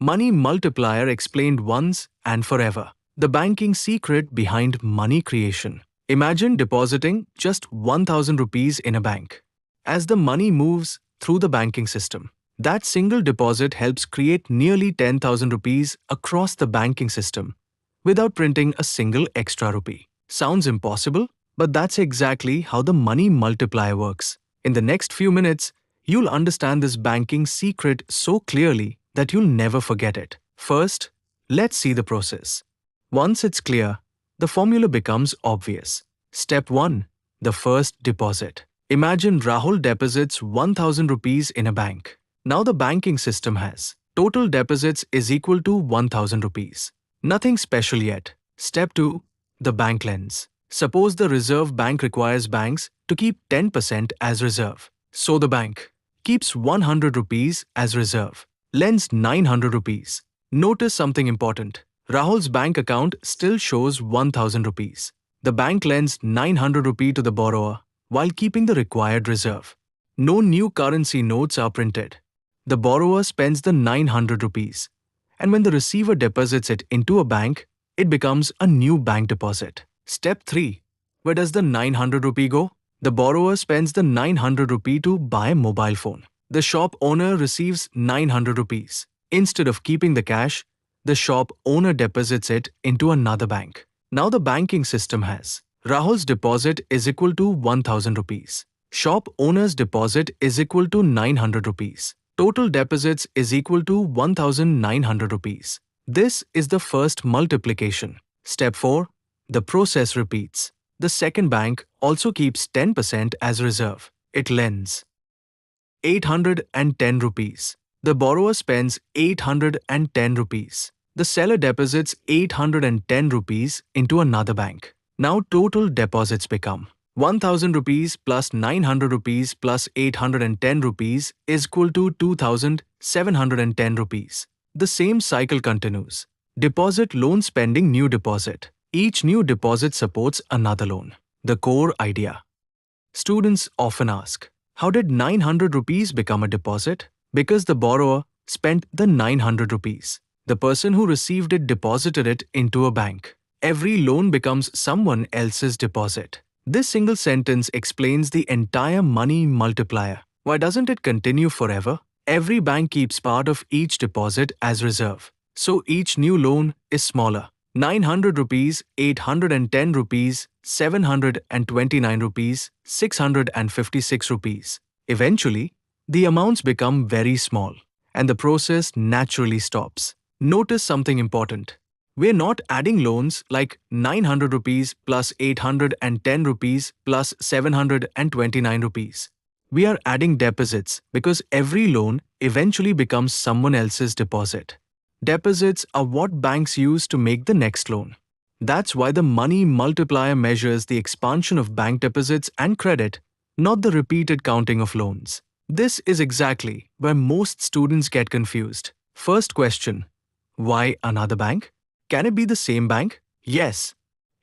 Money Multiplier explained once and forever. The banking secret behind money creation. Imagine depositing just 1000 rupees in a bank. As the money moves through the banking system, that single deposit helps create nearly 10,000 rupees across the banking system without printing a single extra rupee. Sounds impossible, but that's exactly how the money multiplier works. In the next few minutes, you'll understand this banking secret so clearly that you'll never forget it. First, let's see the process. Once it's clear, the formula becomes obvious. Step 1. The first deposit. Imagine Rahul deposits 1000 rupees in a bank. Now the banking system has total deposits is equal to 1000 rupees. Nothing special yet. Step 2. The bank lends. Suppose the Reserve Bank requires banks to keep 10% as reserve. So the bank keeps 100 rupees as reserve, lends 900 rupees. Notice something important. Rahul's bank account still shows 1000 rupees. The bank lends 900 rupees to the borrower while keeping the required reserve. No new currency notes are printed. The borrower spends the 900 rupees, and when the receiver deposits it into a bank, it becomes a new bank deposit. Step 3. Where does the 900 rupee go? The borrower spends the 900 rupee to buy a mobile phone. The shop owner receives 900 rupees. Instead of keeping the cash, the shop owner deposits it into another bank. Now the banking system has Rahul's deposit is equal to 1000 rupees. Shop owner's deposit is equal to 900 rupees. Total deposits is equal to 1900 rupees. This is the first multiplication. Step 4. The process repeats. The second bank also keeps 10% as reserve. It lends 810 rupees. The borrower spends 810 rupees. The seller deposits 810 rupees into another bank. Now total deposits become 1000 rupees plus 900 rupees plus 810 rupees is equal to 2710 rupees. The same cycle continues. Deposit, loan, spending, new deposit. Each new deposit supports another loan. The core idea. Students often ask, how did 900 rupees become a deposit? Because the borrower spent the 900 rupees. The person who received it deposited it into a bank. Every loan becomes someone else's deposit. This single sentence explains the entire money multiplier. Why doesn't it continue forever? Every bank keeps part of each deposit as reserve. So each new loan is smaller. 900 rupees, 810 rupees, 729 rupees, 656 rupees. Eventually, the amounts become very small, and the process naturally stops. Notice something important. We're not adding loans like 900 rupees plus 810 rupees plus 729 rupees. We are adding deposits because every loan eventually becomes someone else's deposit. Deposits are what banks use to make the next loan. That's why the money multiplier measures the expansion of bank deposits and credit, not the repeated counting of loans. This is exactly where most students get confused. First question, why another bank? Can it be the same bank? Yes,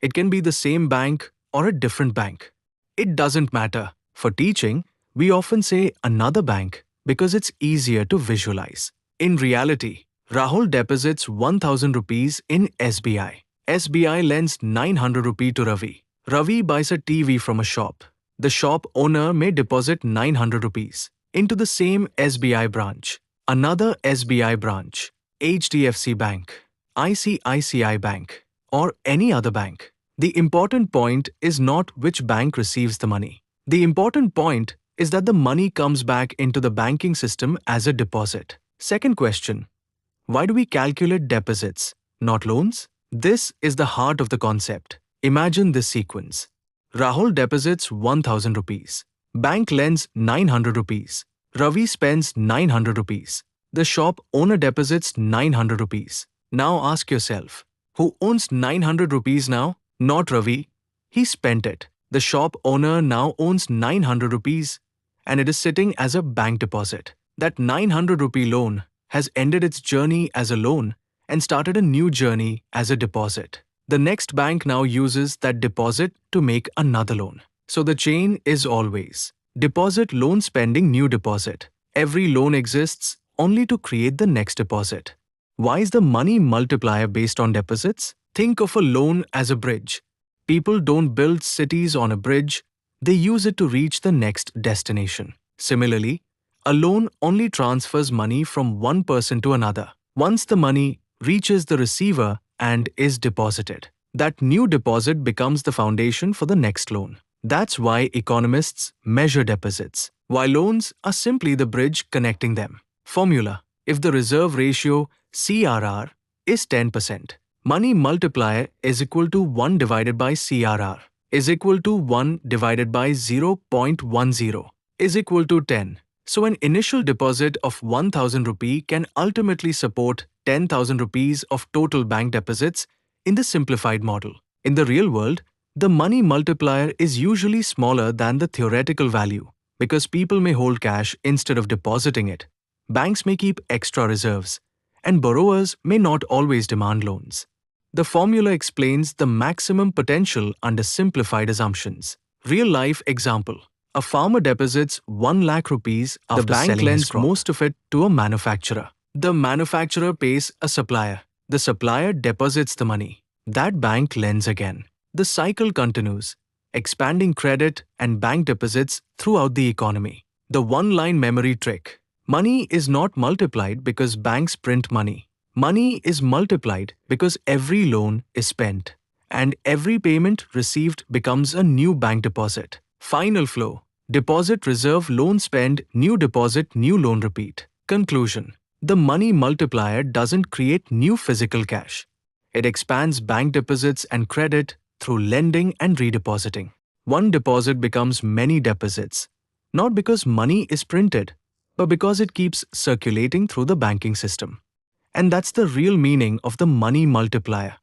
it can be the same bank or a different bank. It doesn't matter. For teaching, we often say another bank because it's easier to visualize. In reality, Rahul deposits 1000 rupees in SBI. SBI lends 900 rupees to Ravi. Ravi buys a TV from a shop. The shop owner may deposit 900 rupees into the same SBI branch, another SBI branch, HDFC Bank, ICICI Bank, or any other bank. The important point is not which bank receives the money. The important point is that the money comes back into the banking system as a deposit. Second question. Why do we calculate deposits, not loans? This is the heart of the concept. Imagine this sequence. Rahul deposits 1000 rupees. Bank lends 900 rupees. Ravi spends 900 rupees. The shop owner deposits 900 rupees. Now ask yourself, who owns 900 rupees now? Not Ravi. He spent it. The shop owner now owns 900 rupees and it is sitting as a bank deposit. That 900 rupee loan has ended its journey as a loan and started a new journey as a deposit. The next bank now uses that deposit to make another loan. So the chain is always deposit, loan, spending, new deposit. Every loan exists only to create the next deposit. Why is the money multiplier based on deposits? Think of a loan as a bridge. People don't build cities on a bridge, they use it to reach the next destination. Similarly, a loan only transfers money from one person to another. Once the money reaches the receiver and is deposited, that new deposit becomes the foundation for the next loan. That's why economists measure deposits, while loans are simply the bridge connecting them. Formula: if the reserve ratio CRR is 10%, money multiplier is equal to 1 divided by CRR is equal to 1 divided by 0.10 is equal to 10. So an initial deposit of 1000 rupee can ultimately support 10,000 rupees of total bank deposits in the simplified model. In the real world, the money multiplier is usually smaller than the theoretical value because people may hold cash instead of depositing it. Banks may keep extra reserves, and borrowers may not always demand loans. The formula explains the maximum potential under simplified assumptions. Real-life example. A farmer deposits 1 lakh rupees after the bank lends most of it to a manufacturer. The manufacturer pays a supplier. The supplier deposits the money. That bank lends again. The cycle continues, expanding credit and bank deposits throughout the economy. The one-line memory trick. Money is not multiplied because banks print money. Money is multiplied because every loan is spent, and every payment received becomes a new bank deposit. Final flow. Deposit, reserve, loan, spend, new deposit, new loan, repeat. Conclusion. The money multiplier doesn't create new physical cash. It expands bank deposits and credit through lending and redepositing. One deposit becomes many deposits, not because money is printed, but because it keeps circulating through the banking system. And that's the real meaning of the money multiplier.